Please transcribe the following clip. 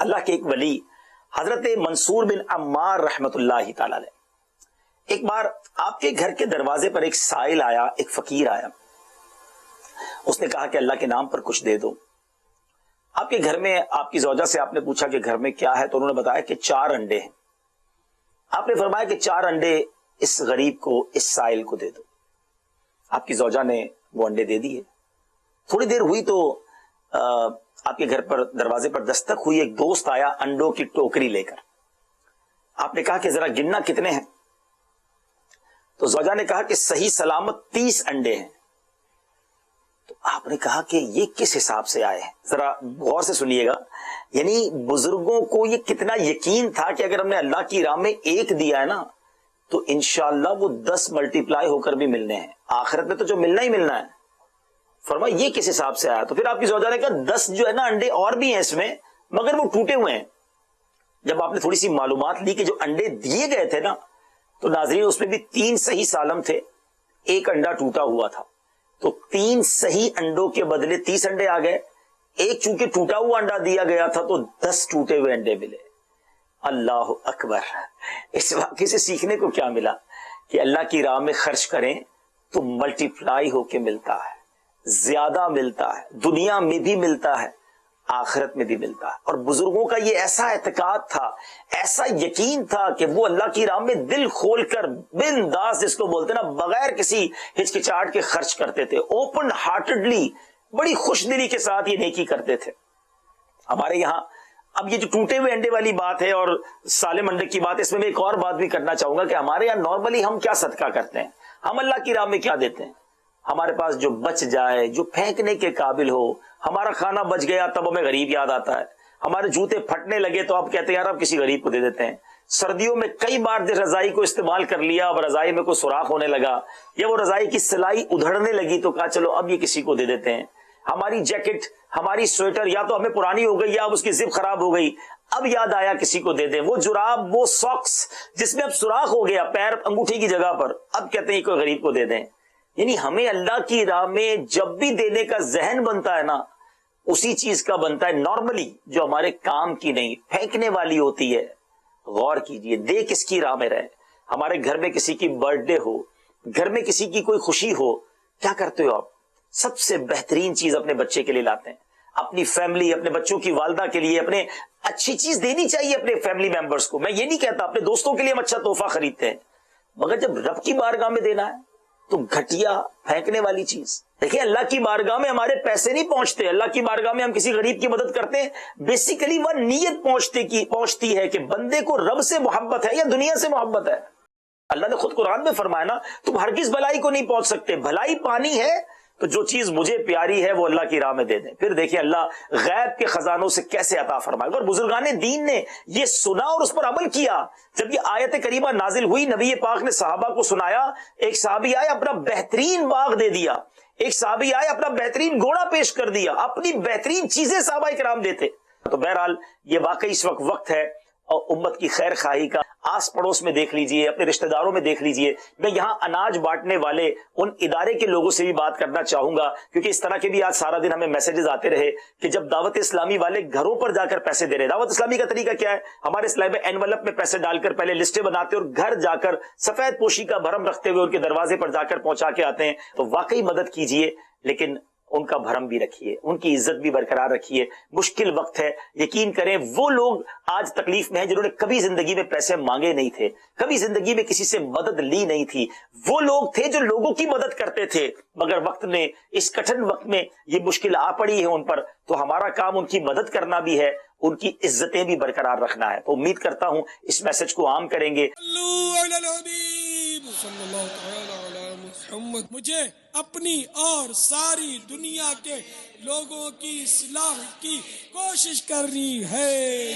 اللہ کے ایک ولی حضرت منصور بن عمار رحمت اللہ تعالی علیہ، ایک بار آپ کے گھر کے دروازے پر ایک سائل آیا، ایک فقیر آیا. اس نے کہا کہ اللہ کے نام پر کچھ دے دو. آپ کے گھر میں آپ کی زوجہ سے آپ نے پوچھا کہ گھر میں کیا ہے، تو انہوں نے بتایا کہ 4 انڈے ہیں. آپ نے فرمایا کہ 4 انڈے اس غریب کو، اس سائل کو دے دو. آپ کی زوجہ نے وہ انڈے دے دیے. تھوڑی دیر ہوئی تو آپ کے گھر پر دروازے پر دستک ہوئی. ایک دوست آیا انڈوں کی ٹوکری لے کر. آپ نے کہا کہ ذرا گننا کتنے ہیں. تو زوجہ نے کہا کہ صحیح سلامت 30 انڈے ہیں. تو آپ نے کہا کہ یہ کس حساب سے آئے ہیں، ذرا غور سے سنیے گا. یعنی بزرگوں کو یہ کتنا یقین تھا کہ اگر ہم نے اللہ کی راہ میں ایک دیا ہے نا تو انشاءاللہ وہ 10 ملٹیپلائی ہو کر بھی ملنے ہیں، آخرت میں تو جو ملنا ہی ملنا ہے. فرمایا یہ کس حساب سے آیا. تو پھر آپ کی زوجہ نے کہا 10 جو ہے نا انڈے اور بھی ہیں اس میں، مگر وہ ٹوٹے ہوئے ہیں. جب آپ نے تھوڑی سی معلومات لی کہ جو انڈے دیے گئے تھے نا، تو ناظرین اس میں بھی 3 صحیح سالم تھے، ایک انڈا ٹوٹا ہوا تھا. تو 3 صحیح انڈوں کے بدلے 30 انڈے آ گئے. ایک چونکہ ٹوٹا ہوا انڈا دیا گیا تھا تو 10 ٹوٹے ہوئے انڈے ملے. اللہ اکبر. اس واقعے سے سیکھنے کو کیا ملا کہ اللہ کی راہ میں خرچ کریں تو ملٹیپلائی ہو کے ملتا ہے، زیادہ ملتا ہے، دنیا میں بھی ملتا ہے، آخرت میں بھی ملتا ہے. اور بزرگوں کا یہ ایسا اعتقاد تھا، ایسا یقین تھا کہ وہ اللہ کی راہ میں دل کھول کر بنداس، جس کو بولتے نا، بغیر کسی ہچکچاہٹ کے خرچ کرتے تھے. اوپن ہارٹڈلی، بڑی خوش دلی کے ساتھ یہ نیکی کرتے تھے. ہمارے یہاں اب یہ جو ٹوٹے ہوئے انڈے والی بات ہے اور سالم انڈے کی بات، اس میں ایک اور بات بھی کرنا چاہوں گا کہ ہمارے یہاں نارملی ہم کیا صدقہ کرتے ہیں، ہم اللہ کی راہ میں کیا دیتے ہیں. ہمارے پاس جو بچ جائے، جو پھینکنے کے قابل ہو. ہمارا کھانا بچ گیا تب ہمیں غریب یاد آتا ہے. ہمارے جوتے پھٹنے لگے تو آپ کہتے ہیں یار اب کسی غریب کو دے دیتے ہیں. سردیوں میں کئی بار رضائی کو استعمال کر لیا، اب رضائی میں کوئی سوراخ ہونے لگا یا وہ رضائی کی سلائی ادھڑنے لگی تو کہا چلو اب یہ کسی کو دے دیتے ہیں. ہماری جیکٹ، ہماری سویٹر یا تو ہمیں پرانی ہو گئی یا اب اس کی زپ خراب ہو گئی، اب یاد آیا کسی کو دے دیں. وہ جراب، وہ ساکس جس میں اب سوراخ ہو گیا پیر انگوٹھی کی جگہ پر، اب کہتے ہیں کوئی غریب کو دے دیں. یعنی ہمیں اللہ کی راہ میں جب بھی دینے کا ذہن بنتا ہے نا، اسی چیز کا بنتا ہے نارملی جو ہمارے کام کی نہیں، پھینکنے والی ہوتی ہے. غور کیجئے، دے کس کی راہ میں رہے. ہمارے گھر میں کسی کی برتھ ڈے ہو، گھر میں کسی کی کوئی خوشی ہو، کیا کرتے ہو آپ؟ سب سے بہترین چیز اپنے بچے کے لیے لاتے ہیں، اپنی فیملی، اپنے بچوں کی والدہ کے لیے. اپنے اچھی چیز دینی چاہیے اپنے فیملی ممبرز کو. میں یہ نہیں کہتا اپنے دوستوں کے لیے ہم اچھا تحفہ خریدتے ہیں، مگر جب رب کی بارگاہ میں دینا ہے تو گھٹیا پھینکنے والی چیز. دیکھیں اللہ کی بارگاہ میں ہمارے پیسے نہیں پہنچتے، اللہ کی بارگاہ میں ہم کسی غریب کی مدد کرتے ہیں، بیسیکلی وہ نیت پہنچتی ہے کہ بندے کو رب سے محبت ہے یا دنیا سے محبت ہے. اللہ نے خود قرآن میں فرمایا نا، تم ہرگز بھلائی کو نہیں پہنچ سکتے، بھلائی پانی ہے تو جو چیز مجھے پیاری ہے وہ اللہ کی راہ میں دے دیں. پھر دیکھیں اللہ غیب کے خزانوں سے کیسے عطا فرمائے گا. اور بزرگان دین نے یہ سنا اور اس پر عمل کیا. جب یہ آیت کریمہ نازل ہوئی، نبی پاک نے صحابہ کو سنایا. ایک صحابی آئے اپنا بہترین باغ دے دیا، ایک صحابی آئے اپنا بہترین گھوڑا پیش کر دیا، اپنی بہترین چیزیں صحابہ کرام دیتے. تو بہرحال یہ واقعی اس وقت ہے اور امت کی خیر خواہی کا. آس پڑوس میں دیکھ لیجئے، اپنے رشتہ داروں میں دیکھ لیجئے. میں یہاں اناج بانٹنے والے ان ادارے کے لوگوں سے بھی بات کرنا چاہوں گا، کیونکہ اس طرح کے بھی آج سارا دن ہمیں میسیجز آتے رہے کہ جب دعوت اسلامی والے گھروں پر جا کر پیسے دے رہے. دعوت اسلامی کا طریقہ کیا ہے؟ ہمارے اسلام میں انویلپ میں پیسے ڈال کر پہلے لسٹیں بناتے اور گھر جا کر سفید پوشی کا بھرم رکھتے ہوئے ان کے دروازے پر جا کر پہنچا کے آتے ہیں. تو واقعی مدد کیجئے، لیکن ان کا بھرم بھی رکھیے، ان کی عزت بھی برقرار رکھیے. مشکل وقت ہے، یقین کریں وہ لوگ آج تکلیف میں ہیں جنہوں نے کبھی زندگی میں پیسے مانگے نہیں تھے، کبھی زندگی میں کسی سے مدد لی نہیں تھی. وہ لوگ تھے جو لوگوں کی مدد کرتے تھے، مگر وقت میں، اس کٹھن وقت میں یہ مشکل آ پڑی ہے ان پر، تو ہمارا کام ان کی مدد کرنا بھی ہے، ان کی عزتیں بھی برقرار رکھنا ہے. تو امید کرتا ہوں اس میسج کو عام کریں گے. مجھے اپنی اور ساری دنیا کے لوگوں کی اصلاح کی کوشش کرنی ہے.